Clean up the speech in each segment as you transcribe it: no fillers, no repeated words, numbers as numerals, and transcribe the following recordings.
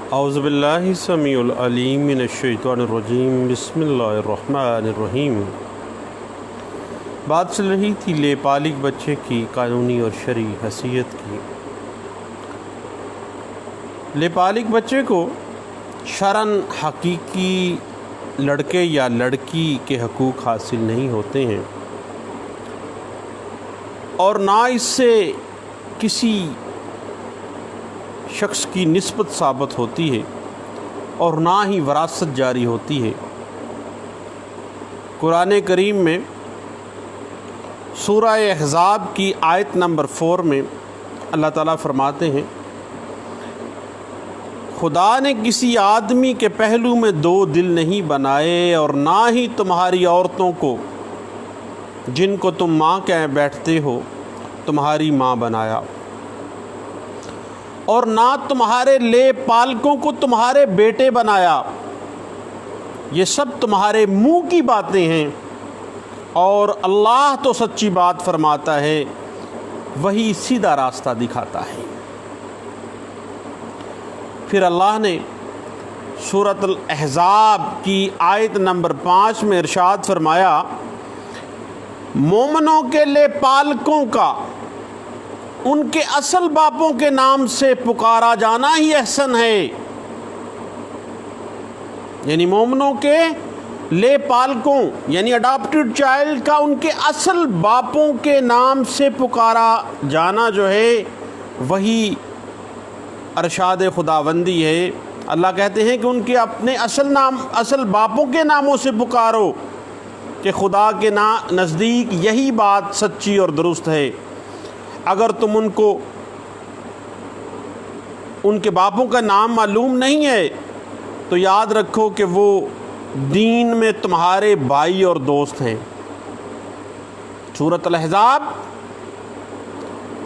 اعوذ باللہ السمیع العلیم من الشیطان الرجیم بسم اللہ الرحمن الرحیم۔ بات چل رہی تھی لے پالگ بچے کی قانونی اور شرعی حیثیت کی۔ لے پالگ بچے کو شرعاً حقیقی لڑکے یا لڑکی کے حقوق حاصل نہیں ہوتے ہیں، اور نہ اس سے کسی شخص کی نسبت ثابت ہوتی ہے اور نہ ہی وراثت جاری ہوتی ہے۔ قرآن کریم میں سورہ احزاب کی آیت نمبر 4 میں اللہ تعالیٰ فرماتے ہیں، خدا نے کسی آدمی کے پہلو میں 2 دل نہیں بنائے اور نہ ہی تمہاری عورتوں کو جن کو تم ماں کہہ بیٹھتے ہو تمہاری ماں بنایا، اور نہ تمہارے لے پالکوں کو تمہارے بیٹے بنایا۔ یہ سب تمہارے منہ کی باتیں ہیں، اور اللہ تو سچی بات فرماتا ہے، وہی سیدھا راستہ دکھاتا ہے۔ پھر اللہ نے سورۃ الاحزاب کی آیت نمبر 5 میں ارشاد فرمایا، مومنوں کے لے پالکوں کا ان کے اصل باپوں کے نام سے پکارا جانا ہی احسن ہے۔ یعنی مومنوں کے لے پالکوں یعنی اڈاپٹڈ چائلڈ کا ان کے اصل باپوں کے نام سے پکارا جانا جو ہے وہی ارشاد خداوندی ہے۔ اللہ کہتے ہیں کہ ان کے اپنے اصل باپوں کے ناموں سے پکارو، کہ خدا کے نزدیک یہی بات سچی اور درست ہے۔ اگر تم ان کو ان کے باپوں کا نام معلوم نہیں ہے تو یاد رکھو کہ وہ دین میں تمہارے بھائی اور دوست ہیں۔ سورۃ الاحزاب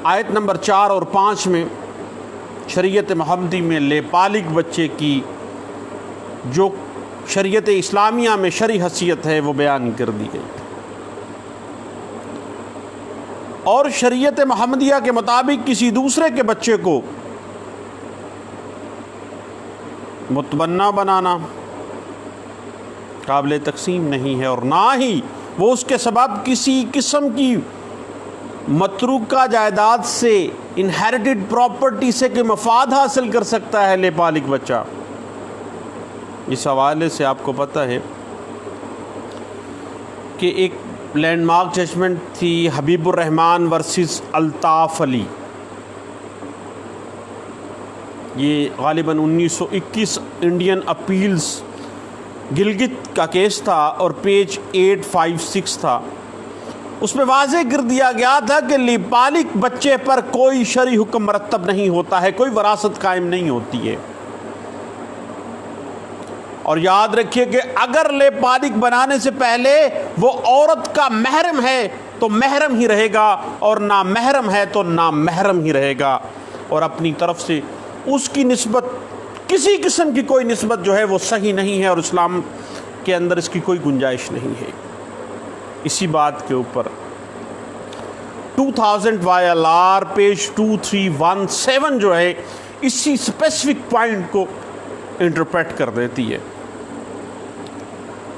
آیت نمبر 4 اور 5 میں شریعت محمدی میں لے پالگ بچے کی جو شریعت اسلامیہ میں شرعی حیثیت ہے وہ بیان کر دی گئی، اور شریعت محمدیہ کے مطابق کسی دوسرے کے بچے کو متبنہ بنانا قابل تقسیم نہیں ہے، اور نہ ہی وہ اس کے سبب کسی قسم کی متروکہ جائیداد سے انہیریٹڈ پراپرٹی سے کوئی مفاد حاصل کر سکتا ہے لے پالگ بچہ۔ اس حوالے سے آپ کو پتہ ہے کہ ایک لینڈ مارک ججمنٹ تھی حبیب الرحمان ورسز الطاف علی، یہ غالباً 1921 انڈین اپیلز گلگت کا کیس تھا، اور پیج 856 تھا۔ اس میں واضح کر دیا گیا تھا کہ لے پالگ بچے پر کوئی شرعی حکم مرتب نہیں ہوتا ہے، کوئی وراثت قائم نہیں ہوتی ہے۔ اور یاد رکھیے کہ اگر لے پالگ بنانے سے پہلے وہ عورت کا محرم ہے تو محرم ہی رہے گا، اور نامحرم ہے تو نامحرم ہی رہے گا، اور اپنی طرف سے اس کی نسبت کسی قسم کی کوئی نسبت جو ہے وہ صحیح نہیں ہے، اور اسلام کے اندر اس کی کوئی گنجائش نہیں ہے۔ اسی بات کے اوپر 2000 YLR پیج 2317 جو ہے اسی اسپیسیفک پوائنٹ کو انٹرپریٹ کر دیتی ہے۔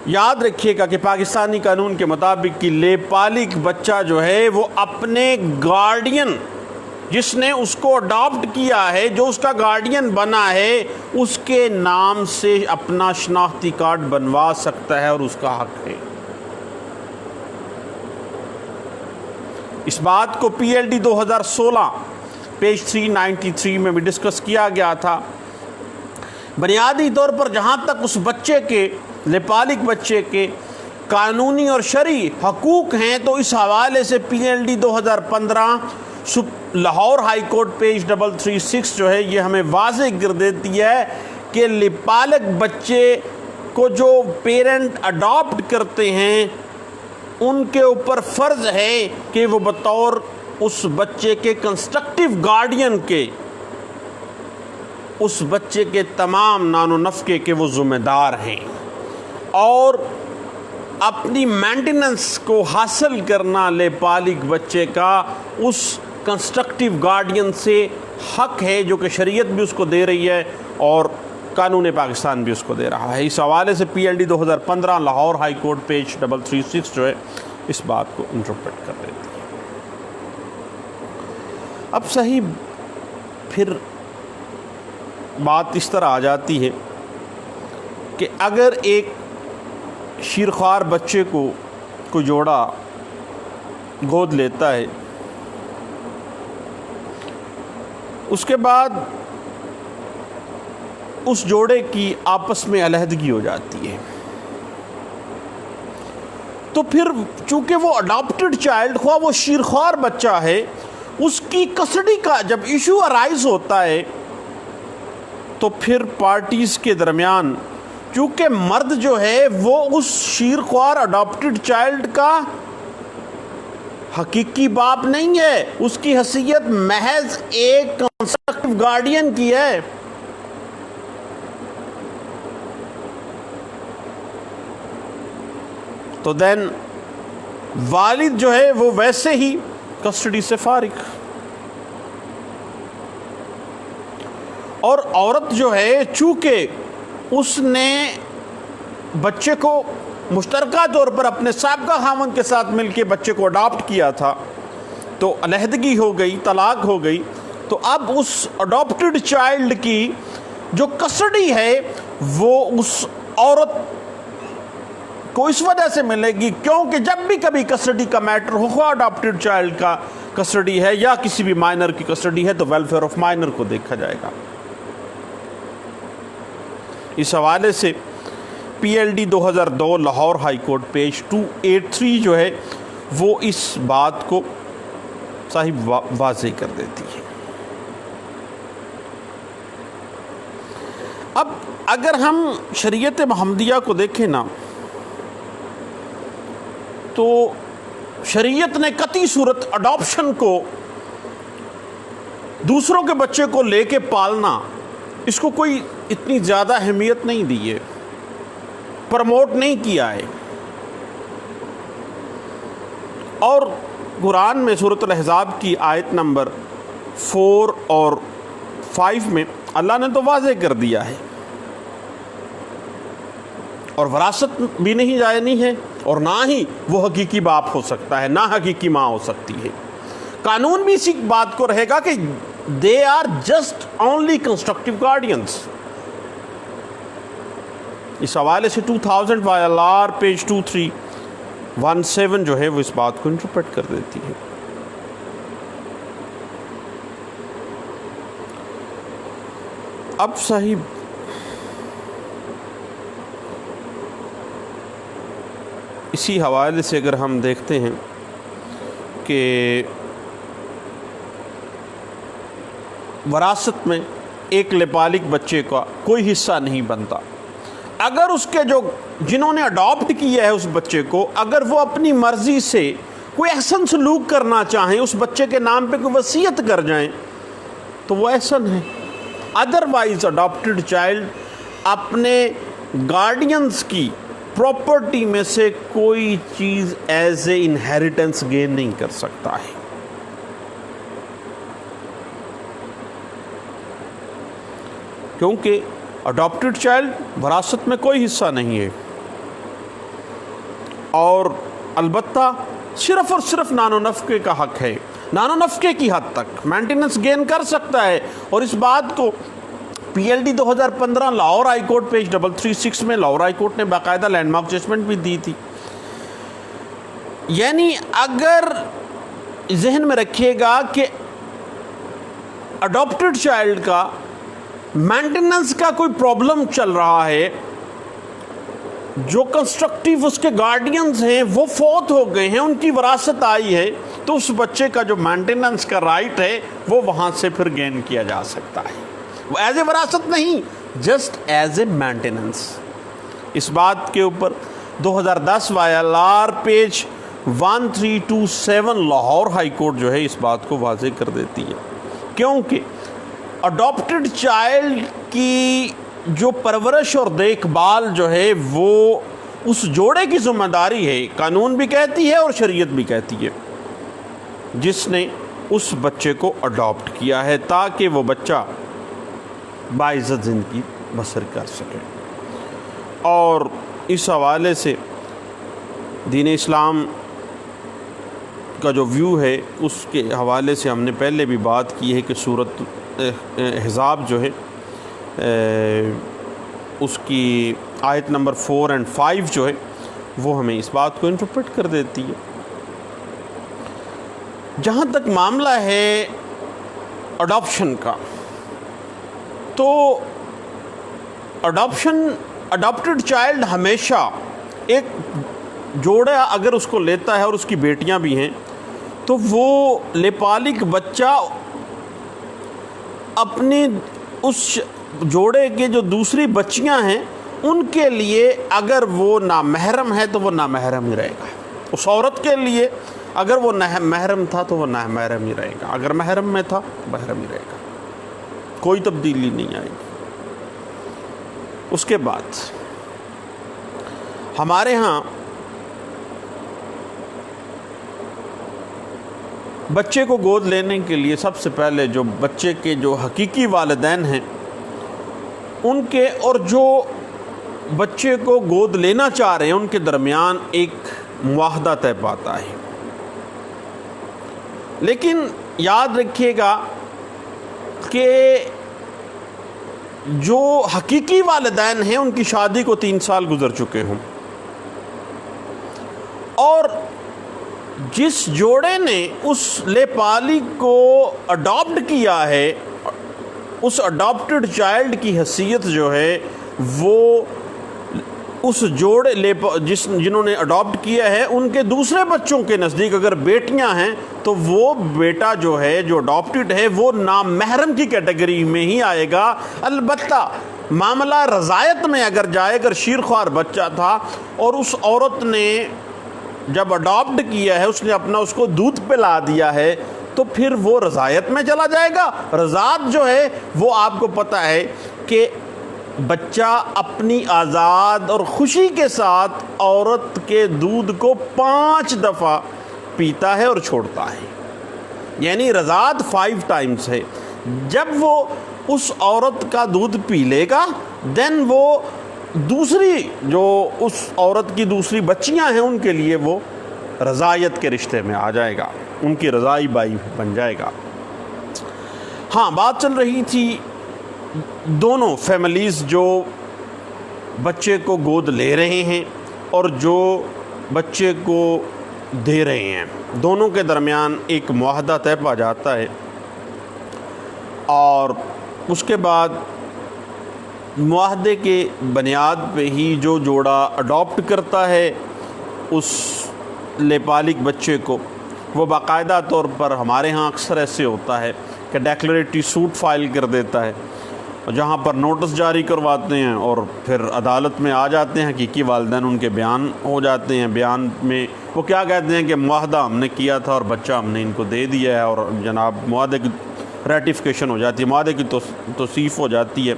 یاد رکھیے گا کہ پاکستانی قانون کے مطابق کہ لے پالگ بچہ جو ہے وہ اپنے گارڈین جس نے اس کو اڈاپٹ کیا ہے، جو اس کا گارڈین بنا ہے، اس کے نام سے اپنا شناختی کارڈ بنوا سکتا ہے، اور اس کا حق ہے۔ اس بات کو PLD 2016 پیج 393 میں بھی ڈسکس کیا گیا تھا۔ بنیادی طور پر جہاں تک اس بچے کے لے پالگ بچے کے قانونی اور شرعی حقوق ہیں، تو اس حوالے سے PLD 2015 Lahore high court page 336 جو ہے یہ ہمیں واضح کر دیتی ہے کہ لے پالگ بچے کو جو پیرنٹ اڈاپٹ کرتے ہیں ان کے اوپر فرض ہے کہ وہ بطور اس بچے کے کنسٹرکٹیو گارڈین کے اس بچے کے تمام نان و نفقے کے وہ ذمہ دار ہیں، اور اپنی مینٹیننس کو حاصل کرنا لے پالگ بچے کا اس کنسٹرکٹیو گارڈین سے حق ہے، جو کہ شریعت بھی اس کو دے رہی ہے اور قانون پاکستان بھی اس کو دے رہا ہے۔ اس حوالے سے PLD 2015 Lahore high court page 336 جو ہے اس بات کو انٹرپریٹ کر دیتی ہے۔ اب صحیح پھر بات اس طرح آ جاتی ہے کہ اگر ایک شیرخوار بچے کو کوئی جوڑا گود لیتا ہے، اس کے بعد اس جوڑے کی آپس میں علیحدگی ہو جاتی ہے، تو پھر چونکہ وہ اڈاپٹڈ چائلڈ خواہ وہ شیرخوار بچہ ہے، اس کی کسٹڈی کا جب ایشو ارائز ہوتا ہے تو پھر پارٹیز کے درمیان، چونکہ مرد جو ہے وہ اس شیرخوار اڈاپٹڈ چائلڈ کا حقیقی باپ نہیں ہے، اس کی حیثیت محض ایک کنسٹرکٹیو گارڈین کی ہے۔ تو دین والد جو ہے وہ ویسے ہی کسٹڈی سے فارغ، اور عورت جو ہے چونکہ اس نے بچے کو مشترکہ طور پر اپنے سابقہ خاوند کے ساتھ مل کے بچے کو اڈاپٹ کیا تھا، تو علیحدگی ہو گئی، طلاق ہو گئی، تو اب اس اڈاپٹڈ چائلڈ کی جو کسٹڈی ہے وہ اس عورت کو اس وجہ سے ملے گی کیونکہ جب بھی کبھی کسٹڈی کا میٹر ہو، خواہ اڈاپٹڈ چائلڈ کا کسٹڈی ہے یا کسی بھی مائنر کی کسٹڈی ہے، تو ویلفیئر آف مائنر کو دیکھا جائے گا۔ اس حوالے سے PLD 2002 Lahore high court page 283 جو ہے وہ اس بات کو صاحب واضح کر دیتی ہے۔ اب اگر ہم شریعت محمدیہ کو دیکھیں نا، تو شریعت نے قطعی صورت اڈاپشن کو، دوسروں کے بچے کو لے کے پالنا، اس کو کوئی اتنی زیادہ اہمیت نہیں دی ہے، پروموٹ نہیں کیا ہے۔ اور قرآن میں سورۃ الاحزاب کی آیت نمبر 4 اور 5 میں اللہ نے تو واضح کر دیا ہے، اور وراثت بھی نہیں جائنی ہے، اور نہ ہی وہ حقیقی باپ ہو سکتا ہے، نہ حقیقی ماں ہو سکتی ہے۔ قانون بھی اسی بات کو رہے گا کہ they are just only constructive guardians۔ اس حوالے سے 2000 YLR پیج 2317 جو ہے وہ اس بات کو انٹرپریٹ کر دیتی ہے۔ اب صاحب اسی حوالے سے اگر ہم دیکھتے ہیں کہ وراثت میں ایک لبالغ بچے کا کوئی حصہ نہیں بنتا، اگر اس کے جنہوں نے اڈاپٹ کیا ہے اس بچے کو، اگر وہ اپنی مرضی سے کوئی احسن سلوک کرنا چاہیں، اس بچے کے نام پہ کوئی وصیت کر جائیں تو وہ احسن ہے۔ ادروائز اڈاپٹڈ چائلڈ اپنے گارڈینز کی پراپرٹی میں سے کوئی چیز ایز اے انہیریٹنس گین نہیں کر سکتا ہے۔ کیونکہ اڈاپٹڈ چائلڈ وراثت میں کوئی حصہ نہیں ہے، اور البتہ صرف اور صرف نان و نفقے کا حق ہے، نان و نفقے کی حد تک مینٹیننس گین کر سکتا ہے۔ اور اس بات کو PLD 2015 Lahore high court page 336 میں لاہور ہائی کورٹ نے باقاعدہ لینڈ مارک ججمنٹ بھی دی تھی۔ یعنی اگر ذہن میں رکھیے گا کہ اڈاپٹڈ چائلڈ کا مینٹیننس کا کوئی پرابلم چل رہا ہے، جو کنسٹرکٹیو اس کے گارڈینز ہیں وہ فوت ہو گئے ہیں، ان کی وراثت آئی ہے، تو اس بچے کا جو مینٹیننس کا رائٹ ہے وہ وہاں سے پھر گین کیا جا سکتا ہے، وہ ایز اے وراثت نہیں، جسٹ ایز اے مینٹیننس۔ اس بات کے اوپر 2010 YLR page 1327 Lahore high court جو ہے اس بات کو واضح کر دیتی ہے، کیونکہ اڈاپٹڈ چائلڈ کی جو پرورش اور دیکھ بھال جو ہے وہ اس جوڑے کی ذمہ داری ہے، قانون بھی کہتی ہے اور شریعت بھی کہتی ہے، جس نے اس بچے کو اڈاپٹ کیا ہے، تاکہ وہ بچہ باعزت زندگی بسر کر سکیں. اور اس حوالے سے دین اسلام کا جو ویو ہے اس کے حوالے سے ہم نے پہلے بھی بات کی ہے کہ سورۃ احزاب جو ہے اس کی آیت نمبر 4 اور 5 جو ہے وہ ہمیں اس بات کو انٹرپریٹ کر دیتی ہے. جہاں تک معاملہ ہے اڈاپشن کا، تو اڈاپٹڈ چائلڈ ہمیشہ ایک جوڑا اگر اس کو لیتا ہے اور اس کی بیٹیاں بھی ہیں تو وہ لیپالک بچہ اپنی اس جوڑے کے جو دوسری بچیاں ہیں ان کے لیے اگر وہ نامحرم ہے تو وہ نامحرم ہی رہے گا. اس عورت کے لیے اگر وہ محرم تھا تو وہ نامحرم ہی رہے گا، اگر محرم میں تھا محرم ہی رہے گا، کوئی تبدیلی نہیں آئے گی. اس کے بعد ہمارے ہاں بچے کو گود لینے کے لیے سب سے پہلے جو بچے کے جو حقیقی والدین ہیں ان کے اور جو بچے کو گود لینا چاہ رہے ہیں ان کے درمیان ایک معاہدہ طے پاتا ہے. لیکن یاد رکھیے گا کہ جو حقیقی والدین ہیں ان کی شادی کو 3 سال گزر چکے ہوں، اور جس جوڑے نے اس لیپالک کو اڈاپٹ کیا ہے اس اڈاپٹڈ چائلڈ کی حیثیت جو ہے وہ اس جوڑے جنہوں نے اڈاپٹ کیا ہے ان کے دوسرے بچوں کے نزدیک اگر بیٹیاں ہیں تو وہ بیٹا جو ہے جو اڈاپٹڈ ہے وہ نامحرم کی کیٹیگری میں ہی آئے گا. البتہ معاملہ رضاعت میں اگر جائے، اگر شیرخوار بچہ تھا اور اس عورت نے جب اڈاپٹ کیا ہے اس نے اپنا اس کو دودھ پلا دیا ہے تو پھر وہ رضاعت میں چلا جائے گا. رضاعت جو ہے وہ آپ کو پتہ ہے کہ بچہ اپنی آزاد اور خوشی کے ساتھ عورت کے دودھ کو 5 دفعہ پیتا ہے اور چھوڑتا ہے، یعنی رضاعت 5 ٹائمز ہے. جب وہ اس عورت کا دودھ پی لے گا دین وہ دوسری جو اس عورت کی دوسری بچیاں ہیں ان کے لیے وہ رضاعت کے رشتے میں آ جائے گا، ان کی رضائی بائی بن جائے گا. ہاں بات چل رہی تھی دونوں فیملیز جو بچے کو گود لے رہے ہیں اور جو بچے کو دے رہے ہیں، دونوں کے درمیان ایک معاہدہ طے پا جاتا ہے، اور اس کے بعد معاہدے کے بنیاد پہ ہی جو جوڑا اڈاپٹ کرتا ہے اس لیپالک بچے کو، وہ باقاعدہ طور پر ہمارے ہاں اکثر ایسے ہوتا ہے کہ ڈیکلریٹری سوٹ فائل کر دیتا ہے، جہاں پر نوٹس جاری کرواتے ہیں اور پھر عدالت میں آ جاتے ہیں حقیقی والدین، ان کے بیان ہو جاتے ہیں. بیان میں وہ کیا کہتے ہیں کہ معاہدہ ہم نے کیا تھا اور بچہ ہم نے ان کو دے دیا ہے، اور جناب معاہدے کی ریٹیفیکیشن ہو جاتی ہے، معاہدے کی توثیق ہو جاتی ہے.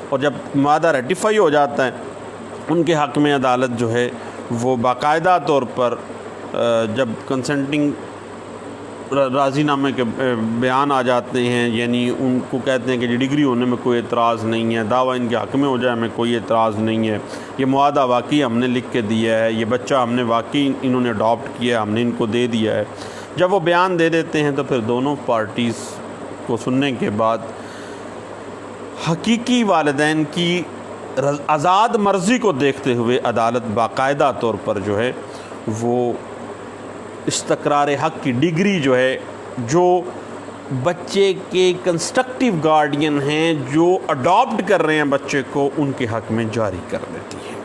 اور جب معاہدہ ریٹیفائی ہو جاتا ہے ان کے حق میں عدالت جو ہے وہ باقاعدہ طور پر جب کنسنٹنگ راضی نامے کے بیان آ جاتے ہیں، یعنی ان کو کہتے ہیں کہ ڈگری ہونے میں کوئی اعتراض نہیں ہے، دعویٰ ان کے حق میں ہو جائے ہمیں کوئی اعتراض نہیں ہے، یہ معاہدہ واقعی ہم نے لکھ کے دیا ہے، یہ بچہ ہم نے واقعی انہوں نے اڈاپٹ کیا، ہم نے ان کو دے دیا ہے. جب وہ بیان دے دیتے ہیں تو پھر دونوں پارٹیز کو سننے کے بعد حقیقی والدین کی آزاد مرضی کو دیکھتے ہوئے عدالت باقاعدہ طور پر جو ہے وہ استقرار حق کی ڈگری جو ہے جو بچے کے کنسٹرکٹیو گارڈین ہیں جو اڈاپٹ کر رہے ہیں بچے کو ان کے حق میں جاری کر دیتی ہے.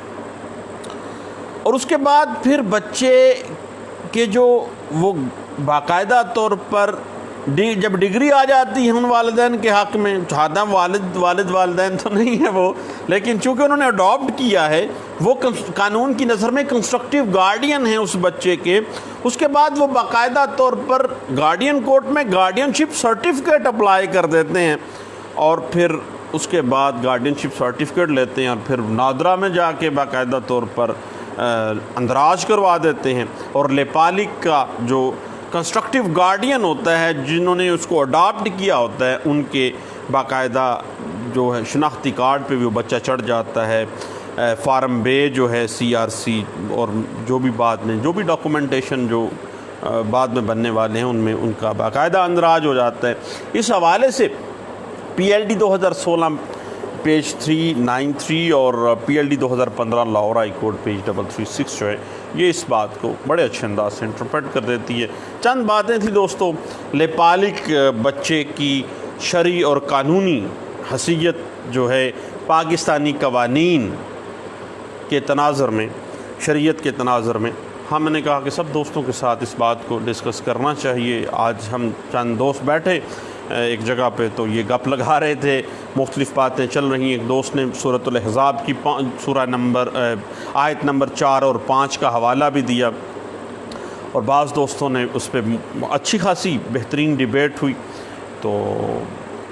اور اس کے بعد پھر بچے کے جو وہ باقاعدہ طور پر جب ڈگری آ جاتی ہے ان والدین کے حق میں، چاہتا والدین تو نہیں ہے وہ، لیکن چونکہ انہوں نے اڈاپٹ کیا ہے وہ قانون کی نظر میں کنسٹرکٹیو گارڈین ہیں اس بچے کے. اس کے بعد وہ باقاعدہ طور پر گارڈین کورٹ میں گارڈین شپ سرٹیفکیٹ اپلائی کر دیتے ہیں، اور پھر اس کے بعد گارڈین شپ سرٹیفکیٹ لیتے ہیں اور پھر نادرا میں جا کے باقاعدہ طور پر اندراج کروا دیتے ہیں. اور لیپالک کا جو کنسٹرکٹیو گارڈین ہوتا ہے جنہوں نے اس کو اڈاپٹ کیا ہوتا ہے ان کے باقاعدہ جو ہے شناختی کارڈ پہ بھی وہ بچہ چڑھ جاتا ہے، فارم بے جو ہے CRC اور جو بھی بعد میں جو بھی ڈاکومنٹیشن جو بعد میں بننے والے ہیں ان میں ان کا باقاعدہ اندراج ہو جاتا ہے۔ اس حوالے سے PLD 2016 پیج 393 اور PLD 2015 Lahore high court page 336 جو ہے یہ اس بات کو بڑے اچھے انداز سے انٹرپریٹ کر دیتی ہے۔ چند باتیں تھیں دوستو لیپالک بچے کی شرعی اور قانونی حیثیت جو ہے پاکستانی قوانین کے تناظر میں، شریعت کے تناظر میں ہم نے کہا کہ سب دوستوں کے ساتھ اس بات کو ڈسکس کرنا چاہیے۔ آج ہم چند دوست بیٹھے ایک جگہ پہ تو یہ گپ لگا رہے تھے، مختلف باتیں چل رہی ہیں۔ ایک دوست نے سورۃ الاحزاب کی سورہ نمبر آیت نمبر 4 اور 5 کا حوالہ بھی دیا، اور بعض دوستوں نے اس پہ اچھی خاصی بہترین ڈیبیٹ ہوئی۔ تو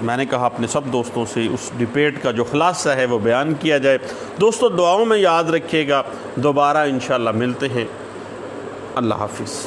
میں نے کہا اپنے سب دوستوں سے اس ڈیبیٹ کا جو خلاصہ ہے وہ بیان کیا جائے۔ دوستو دعاؤں میں یاد رکھیے گا، دوبارہ انشاءاللہ ملتے ہیں۔ اللہ حافظ۔